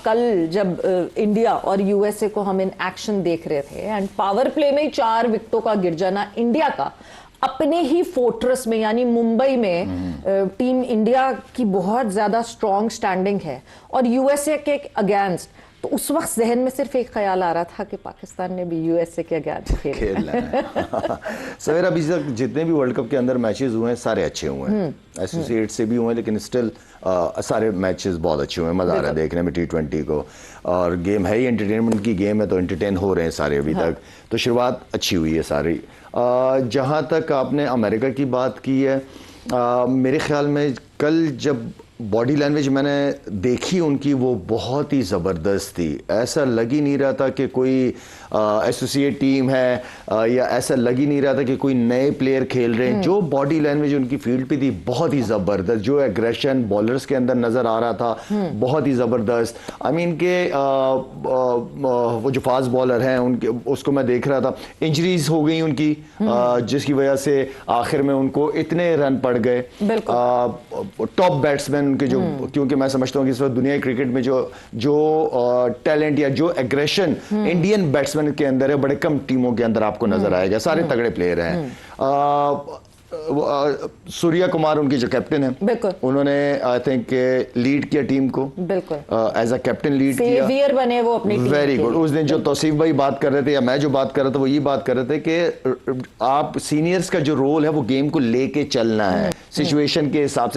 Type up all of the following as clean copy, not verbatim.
कल जब इंडिया और यूएसए को हम इन एक्शन देख रहे थे एंड पावर प्ले में 4 विकेटों का गिर जाना इंडिया का अपने ही फोर्ट्रेस में यानी मुंबई में टीम इंडिया की बहुत ज्यादा स्ट्रॉन्ग स्टैंडिंग है और यूएसए के अगेंस्ट, तो उस वक्त जहन में सिर्फ एक ख्याल आ रहा था कि पाकिस्तान ने भी यूएसए के अगेंस्ट खेलना है। सवेरा अभी तक जितने भी वर्ल्ड कप के अंदर मैचेस हुए हैं सारे अच्छे हुए हैं, एसोसिएट से भी हुए हैं लेकिन स्टिल सारे मैचेस बहुत अच्छे हुए हैं, मजा आ रहा है देखने में T20 को, और गेम है ही एंटरटेनमेंट की गेम है तो एंटरटेन हो रहे हैं सारे अभी तक, तो शुरुआत अच्छी हुई है सारी। जहाँ तक आपने अमेरिका की बात की है, मेरे ख्याल में कल जब बॉडी लैंग्वेज मैंने देखी उनकी वो बहुत ही ज़बरदस्त थी, ऐसा लग ही नहीं रहा था कि कोई एसोसिएट टीम है या ऐसा लग ही नहीं रहा था कि कोई नए प्लेयर खेल रहे हैं। जो बॉडी लैंग्वेज उनकी फील्ड पे थी बहुत ही ज़बरदस्त, जो एग्रेशन बॉलर्स के अंदर नज़र आ रहा था बहुत ही ज़बरदस्त। आई मीन के वो जो फास्ट बॉलर हैं उनके उसको मैं देख रहा था, इंजरीज हो गई उनकी जिसकी वजह से आखिर में उनको इतने रन पड़ गए। टॉप बैट्समैन उनके जो, क्योंकि मैं समझता हूँ कि इस वक्त दुनिया क्रिकेट में जो टैलेंट या जो एग्रेशन इंडियन बैट्समैन के अंदर है बड़े कम टीमों के अंदर आपको नजर आएगा, सारे तगड़े प्लेयर हैं। सूर्या कुमार उनके जो कैप्टन है उन्होंने आई थिंक लीड किया टीम को, बिल्कुल एज अ कैप्टन लीड किया, सेवियर बने वो अपनी टीम। Very good. उस दिन जो तौसीफ भाई बात कर रहे थे या मैं जो बात कर रहा था वो ये बात कर रहे थे कि आप सीनियर्स का जो रोल है वो गेम को लेके चलना है सिचुएशन के हिसाब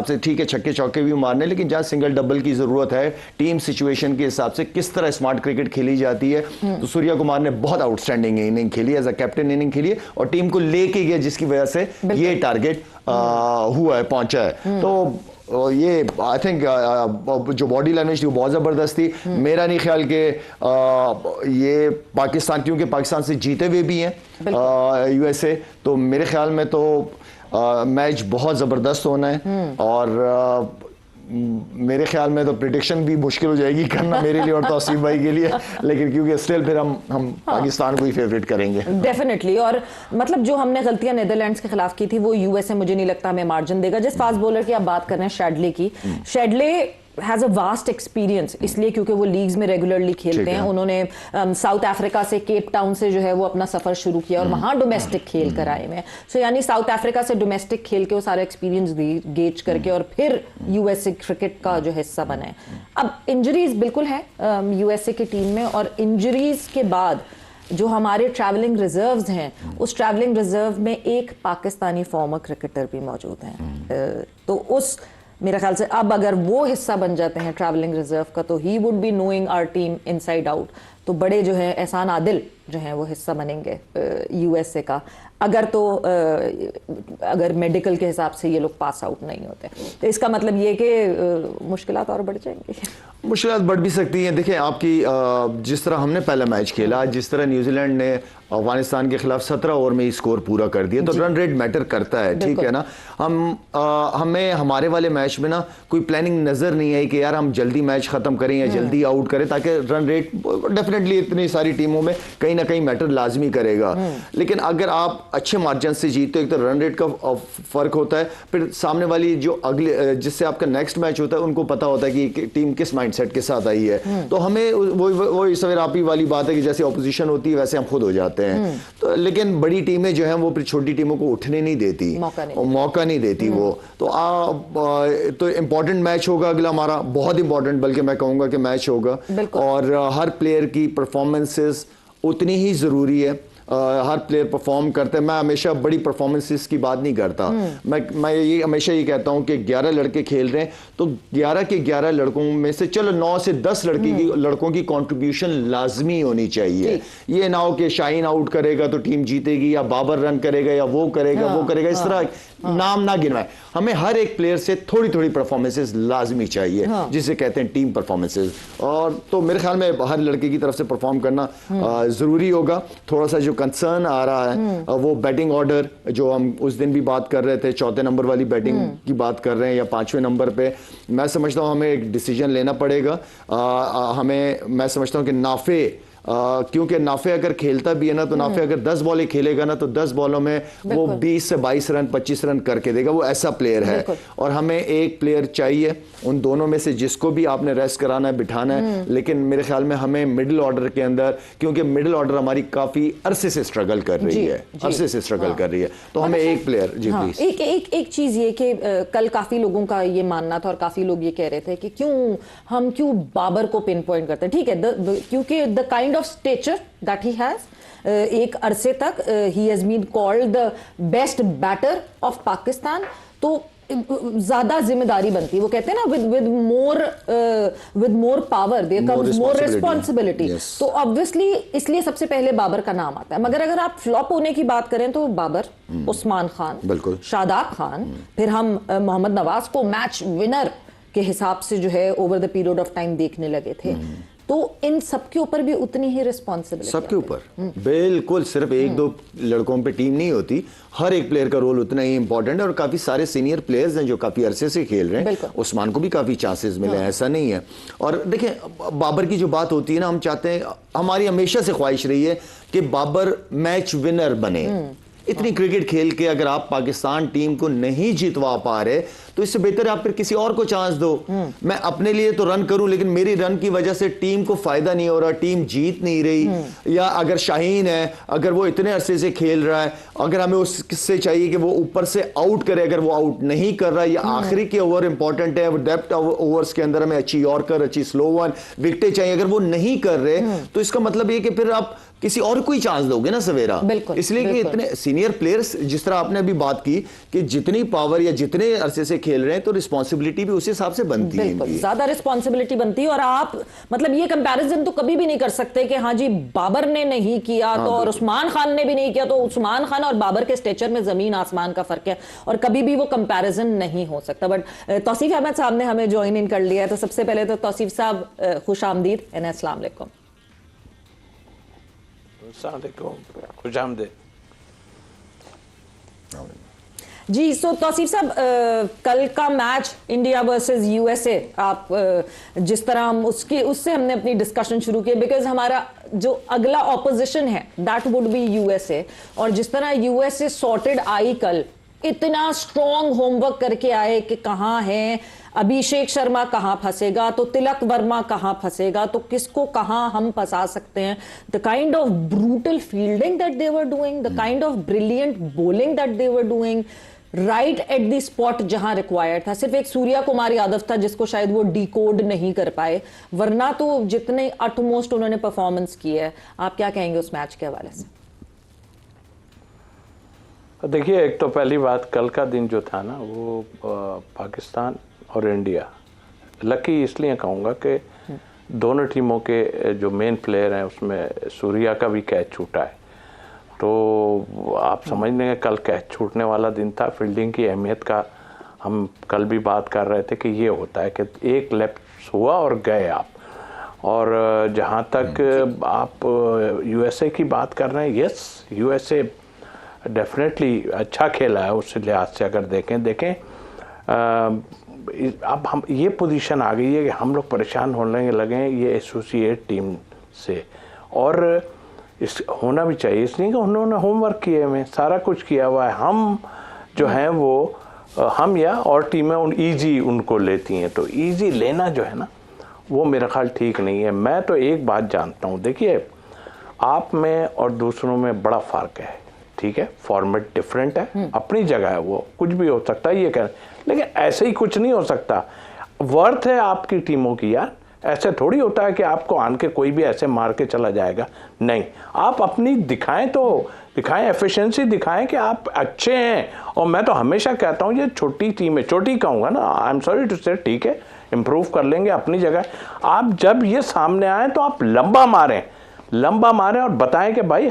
से ठीक है छक्के चौके भी मारने, लेकिन जहाँ सिंगल डबल की जरूरत है टीम सिचुएशन के हिसाब से किस तरह स्मार्ट क्रिकेट खेली जाती है। तो सूर्या कुमार ने बहुत आउटस्टैंडिंग इनिंग खेली, एज अ कैप्टन इनिंग खेली और टीम को लेके गया जिसकी वजह से ये टारगेट हुआ है, पहुंचा है। तो ये आई थिंक जो बॉडी लैंग्वेज थी वो बहुत ज़बरदस्त थी। मेरा नहीं ख्याल कि ये पाकिस्तान, क्योंकि पाकिस्तान से जीते हुए भी हैं यूएसए, तो मेरे ख्याल में तो मैच बहुत ज़बरदस्त होना है और मेरे ख्याल में तो प्रिडिक्शन भी मुश्किल हो जाएगी करना मेरे लिए और तौसीफ भाई के लिए, लेकिन क्योंकि स्टिल फिर हम पाकिस्तान को ही फेवरेट करेंगे डेफिनेटली। और मतलब जो हमने गलतियां नेदरलैंड्स के खिलाफ की थी वो यूएसए मुझे नहीं लगता हमें मार्जिन देगा। जिस फास्ट बॉलर की आप बात कर रहे हैं शेडले की, शेडले हैज अ वास्ट एक्सपीरियंस इसलिए क्योंकि वो लीग्स में रेगुलरली खेलते हैं। उन्होंने साउथ अफ्रीका से, केप टाउन से जो है वो अपना सफर शुरू किया और वहां डोमेस्टिक खेल कर आए हैं। सो यानी साउथ अफ्रीका से डोमेस्टिक खेल के वो सारा एक्सपीरियंस गेज करके और फिर यूएसए क्रिकेट का जो हिस्सा बने। अब इंजरीज बिल्कुल है यूएसए की टीम में, और इंजरीज के बाद जो हमारे ट्रैवलिंग रिजर्व्स हैं उस ट्रैवलिंग रिजर्व में एक पाकिस्तानी फॉर्मर क्रिकेटर भी मौजूद हैं। तो उस मेरे ख्याल से अब अगर वो हिस्सा बन जाते हैं ट्रैवलिंग रिजर्व का तो he would be knowing our team inside out. तो बड़े जो है एहसान आदिल जो है वो हिस्सा बनेंगे यूएसए का, अगर तो अगर मेडिकल के हिसाब से ये लोग पास आउट नहीं होते तो इसका मतलब ये कि मुश्किलात और बढ़ जाएंगी। मुश्किलात बढ़ भी सकती हैं। देखिए आपकी जिस तरह हमने पहला मैच खेला, जिस तरह न्यूजीलैंड ने अफगानिस्तान के खिलाफ 17 ओवर में ही स्कोर पूरा कर दिया, तो रन रेट मैटर करता है, ठीक है ना। हमें हमारे वाले मैच में ना कोई प्लानिंग नजर नहीं आई कि यार हम जल्दी मैच खत्म करें या जल्दी आउट करें, ताकि रन रेट डेफिनेटली इतनी सारी टीमों में कहीं ना कहीं मैटर लाजमी करेगा। लेकिन अगर आप अच्छे मार्जिन से जीते, एक तो रन रेट का फर्क होता है, फिर सामने वाली जो अगले जिससे आपका नेक्स्ट मैच होता है उनको पता होता है कि टीम किस माइंडसेट के साथ आई है। तो हमें वो सवेर आपी वाली बात है कि जैसे ऑपोजिशन होती है वैसे हम खुद हो जाते हैं। तो लेकिन बड़ी टीमें जो हैं वो फिर छोटी टीमों को उठने नहीं देती, मौका नहीं देती वो। तो इम्पोर्टेंट मैच होगा अगला हमारा, बहुत इंपॉर्टेंट बल्कि मैं कहूंगा कि मैच होगा, और हर प्लेयर की परफॉर्मेंसेस उतनी ही जरूरी है। हर प्लेयर परफॉर्म करते हैं। मैं हमेशा बड़ी परफॉर्मेंसेस की बात नहीं करता, मैं ये हमेशा ये कहता हूं कि 11 लड़के खेल रहे हैं तो 11 के 11 लड़कों में से चलो 9 से 10 लड़कों की कंट्रीब्यूशन लाजमी होनी चाहिए। ये ना हो कि शाहीन आउट करेगा तो टीम जीतेगी, या बाबर रन करेगा, या वो करेगा इस तरह नाम ना गिनवाए। हमें हर एक प्लेयर से थोड़ी थोड़ी परफॉर्मेंसेस लाजमी चाहिए, जिसे कहते हैं टीम परफॉर्मेंसेस। और तो मेरे ख्याल में हर लड़के की तरफ से परफॉर्म करना जरूरी होगा। थोड़ा सा जो कंसर्न आ रहा है वो बैटिंग ऑर्डर, जो हम उस दिन भी बात कर रहे थे, चौथे नंबर वाली बैटिंग की बात कर रहे हैं या 5वें नंबर पे, मैं समझता हूं हमें एक डिसीजन लेना पड़ेगा। मैं समझता हूं कि नाफे क्योंकि नाफे अगर खेलता भी है ना, तो नाफे अगर 10 बॉलें खेलेगा ना, तो 10 बॉलों में वो 20 से 22 रन 25 रन करके देगा, वो ऐसा प्लेयर है। और हमें एक प्लेयर चाहिए उन दोनों में से जिसको भी आपने रेस्ट कराना है, बिठाना है, लेकिन मेरे ख्याल में हमें मिडिल ऑर्डर के अंदर, क्योंकि मिडिल ऑर्डर हमारी काफी अरसे से स्ट्रगल कर रही है, अरसे से स्ट्रगल कर रही है, तो हमें एक प्लेयर। Ji please. एक चीज ये कि कल काफी लोगों का ये मानना था और काफी लोग ये कह रहे थे कि क्यों बाबर को पिन पॉइंट करते हैं। ठीक है, क्योंकि the kind of stature that he has, एक अरसे तक he has been called the best batter of Pakistan, तो ज्यादा जिम्मेदारी बनती है। वो कहते हैं ना with more power there comes more responsibility. तो ऑब्वियसली इसलिए सबसे पहले बाबर का नाम आता है। मगर अगर आप फ्लॉप होने की बात करें तो बाबर, उस्मान खान, शादाब खान, फिर हम मोहम्मद नवाज को मैच विनर के हिसाब से जो है over the period of time देखने लगे थे। तो इन सबके ऊपर भी उतनी ही रिस्पॉन्सिबिलिटी, सबके ऊपर बिल्कुल, सिर्फ एक दो लड़कों पे टीम नहीं होती, हर एक प्लेयर का रोल उतना ही इंपॉर्टेंट है। और काफी सारे सीनियर प्लेयर्स हैं जो काफी अरसे से खेल रहे हैं, उस्मान को भी काफी चांसेस मिले हैं, ऐसा नहीं है। और देखिए बाबर की जो बात होती है ना, हम चाहते हैं, हमारी हमेशा से ख्वाहिश रही है कि बाबर मैच विनर बने। इतनी क्रिकेट खेल के अगर आप पाकिस्तान टीम को नहीं जितवा पा रहे, तो इससे बेहतर आप फिर किसी और को चांस दो। मैं अपने लिए तो रन करूं, लेकिन मेरी रन की वजह से टीम को फायदा नहीं हो रहा, टीम जीत नहीं रही। या अगर शाहीन है, अगर वो इतने अरसे से खेल रहा है, अगर हमें उससे चाहिए कि वो ऊपर से आउट करे, अगर वो आउट नहीं कर रहा, या आखिरी के ओवर इंपॉर्टेंट है, वो डेप्थ ओवर्स के अंदर हमें अच्छी यॉर्कर, अच्छी स्लो वन, विकेटें चाहिए, अगर वो नहीं कर रहे, तो इसका मतलब ये कि फिर आप किसी और को ही चांस दोगे ना सवेरा। इसलिए कि इतने सीनियर प्लेयर्स, जिस तरह आपने अभी बात की कि जितनी पावर या जितने अरसे से खेल रहे हैं, तो रिस्पॉन्सिबिलिटी भी उसी हिसाब से बनती है, ज्यादा रिस्पॉन्सिबिलिटी बनती है। और आप मतलब ये कंपैरिजन तो कभी भी नहीं कर सकते कि हाँ जी बाबर ने नहीं किया तो और उस्मान खान ने भी नहीं किया, तो उस्मान खान और बाबर के स्टेचर में जमीन आसमान का फर्क है, और कभी भी वो कंपैरिजन नहीं हो सकता। बट तौसीफ अहमद साहब ने हमें ज्वाइन इन कर लिया है, तो सबसे पहले तो तौसीफ साहब खुश आमदीद, अस्सलाम वालेकुम। खुशामदीद जी। सो तौसीफ साहब, कल का मैच इंडिया वर्सेस यूएसए, आप जिस तरह हम उससे हमने अपनी डिस्कशन शुरू की, बिकॉज हमारा जो अगला ऑपोजिशन है दैट वुड बी यूएसए, और जिस तरह यूएसए सॉर्टेड आई कल, इतना स्ट्रॉन्ग होमवर्क करके आए कि कहाँ है अभिषेक शर्मा, कहां फंसेगा तो तिलक वर्मा, कहां फंसेगा तो किसको कहां हम फंसा सकते हैं। The kind of brutal fielding that they were doing, the kind of brilliant bowling that they were doing, right at the spot जहां रिक्वायर्ड था। सिर्फ एक सूर्या कुमार यादव था जिसको शायद वो डिकोड नहीं कर पाए, वरना तो जितने अटमोस्ट उन्होंने परफॉर्मेंस की है। आप क्या कहेंगे उस मैच के हवाले से? देखिए, एक तो पहली बात, कल का दिन जो था ना, वो पाकिस्तान और इंडिया, लकी इसलिए कहूँगा कि दोनों टीमों के जो मेन प्लेयर हैं उसमें सूर्या का भी कैच छूटा है। तो आप समझ लेंगे कल कैच छूटने वाला दिन था। फील्डिंग की अहमियत का हम कल भी बात कर रहे थे कि ये होता है कि एक लैप्स हुआ और गए आप। और जहाँ तक आप यूएसए की बात कर रहे हैं, यस यूएसए डेफिनेटली अच्छा खेला है उस लिहाज से। अगर देखें अब हम ये पोजीशन आ गई है कि हम लोग परेशान होने लगे ये एसोसिएट टीम से, और इस होना भी चाहिए, इसलिए कि उन्होंने होमवर्क किए हुए, सारा कुछ किया हुआ है। हम जो हैं वो हम या और टीमें ईजी उनको लेती हैं, तो ईजी लेना जो है ना वो मेरा ख्याल ठीक नहीं है। मैं तो एक बात जानता हूँ, देखिए आप में और दूसरों में बड़ा फ़र्क है, ठीक है, फॉर्मेट डिफरेंट है, अपनी जगह है, वो कुछ भी हो सकता है ये कह, लेकिन ऐसे ही कुछ नहीं हो सकता। वर्थ है आपकी टीमों की यार, ऐसे थोड़ी होता है कि आपको आन के कोई भी ऐसे मार के चला जाएगा। नहीं, आप अपनी दिखाएं, तो दिखाएं, एफिशिएंसी दिखाएं कि आप अच्छे हैं। और मैं तो हमेशा कहता हूँ ये छोटी टीम है, छोटी कहूँगा ना, आई एम सॉरी टू से, ठीक है, इम्प्रूव कर लेंगे अपनी जगह। आप जब ये सामने आए तो आप लंबा मारें और बताएं कि भाई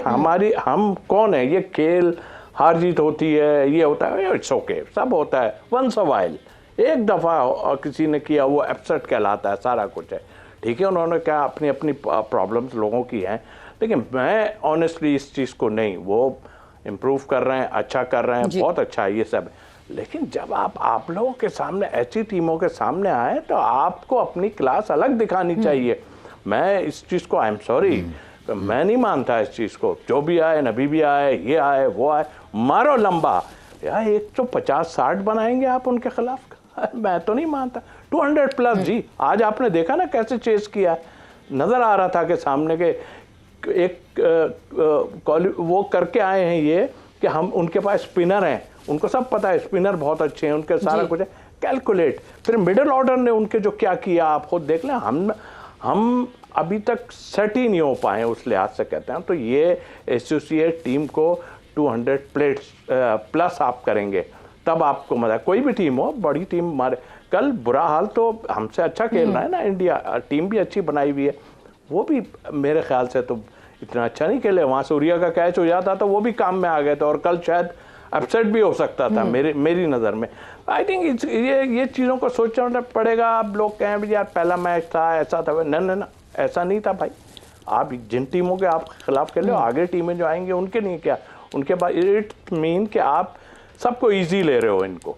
हम कौन है। ये खेल हार जीत होती है, ये होता है, इट्स ओके, सब होता है, वंस अ वाइल, एक दफ़ा किसी ने किया वो अपसेट कहलाता है, सारा कुछ है, ठीक है। उन्होंने क्या अपनी प्रॉब्लम्स लोगों की हैं, लेकिन मैं ऑनेस्टली इस चीज़ को नहीं, वो इम्प्रूव कर रहे हैं, अच्छा कर रहे हैं, बहुत अच्छा है ये सब। लेकिन जब आप लोगों के सामने, ऐसी टीमों के सामने आए, तो आपको अपनी क्लास अलग दिखानी चाहिए। मैं इस चीज़ को, आई एम सॉरी, तो मैं नहीं मानता इस चीज़ को। जो भी आए, नबी भी आए, ये आए, वो आए, मारो लंबा यार। 150-60 बनाएंगे आप उनके खिलाफ? मैं तो नहीं मानता। 200 प्लस जी। आज आपने देखा ना कैसे चेस किया है। नज़र आ रहा था कि सामने के एक वो करके आए हैं ये कि हम उनके पास स्पिनर हैं, उनको सब पता है, स्पिनर बहुत अच्छे हैं उनके, सारा कुछ है, कैलकुलेट। फिर मिडिल ऑर्डर ने उनके जो क्या किया आप खुद देख लें। हम अभी तक सेट ही नहीं हो पाए उस लिहाज से कहते हैं। तो ये एसोसिएट टीम को 200 प्लेट्स प्लस आप करेंगे तब आपको मजा। कोई भी टीम हो, बड़ी टीम हमारे, कल बुरा हाल तो हमसे अच्छा खेल रहा है ना इंडिया, टीम भी अच्छी बनाई हुई है, वो भी मेरे ख्याल से तो इतना अच्छा नहीं खेले। वहाँ सूर्या का कैच हो जाता तो वो भी काम में आ गए थे और कल शायद अपसेट भी हो सकता था मेरी नज़र में। आई थिंक ये चीज़ों को सोचना पड़ेगा। आप लोग कहें भी यार पहला मैच था ऐसा था, ना ऐसा नहीं था भाई। आप जिन टीमों के आप खिलाफ खेले हो, आगे टीमें जो आएंगे उनके नहीं, क्या उनके बाद इट मीन कि आप सबको ईजी ले रहे हो इनको।